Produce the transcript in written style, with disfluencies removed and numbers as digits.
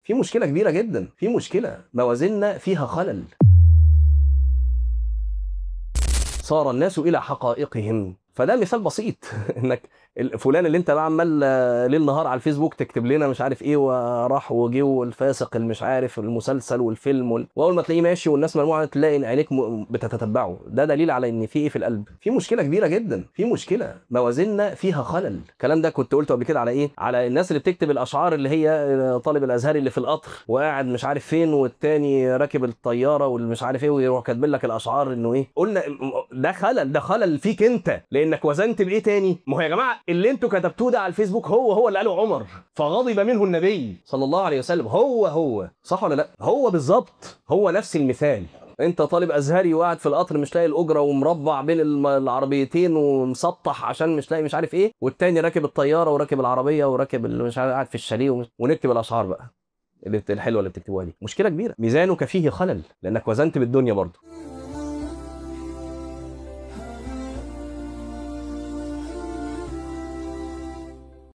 في مشكله كبيره جدا، في مشكله موازيننا فيها خلل. صار الناس الى حقائقهم. فده مثال بسيط انك فلان اللي انت بقى عمال ليل نهار على الفيسبوك تكتب لنا مش عارف ايه وراح وجه والفاسق المش عارف المسلسل والفيلم واول ما تلاقيه ماشي والناس مجموعه تلاقي ان عينيك بتتتبعه، ده دليل على ان في ايه في القلب، في مشكله كبيره جدا، في مشكله موازيننا فيها خلل. الكلام ده كنت قلته قبل كده على ايه؟ على الناس اللي بتكتب الاشعار اللي هي طالب الازهري اللي في القطر وقاعد مش عارف فين والتاني راكب الطياره والمش عارف ايه ويروح كاتب لك الاشعار انه ايه. قلنا ده خلل، ده خلل فيك انت لانك وزنت بايه تاني. ما هو يا جماعه اللي انتوا كتبتوه ده على الفيسبوك هو اللي قاله عمر فغضب منه النبي صلى الله عليه وسلم. هو صح ولا لا؟ هو بالظبط، هو نفس المثال. انت طالب ازهري وقاعد في القطر مش لاقي الاجره ومربع بين العربيتين ومسطح عشان مش لاقي مش عارف ايه، والتاني راكب الطياره وراكب العربيه وراكب مش عارف قاعد في الشاليه ونكتب الاشعار بقى اللي الحلوه اللي بتكتبوها دي. مشكله كبيره، ميزانك فيه خلل لانك وزنت بالدنيا برضه.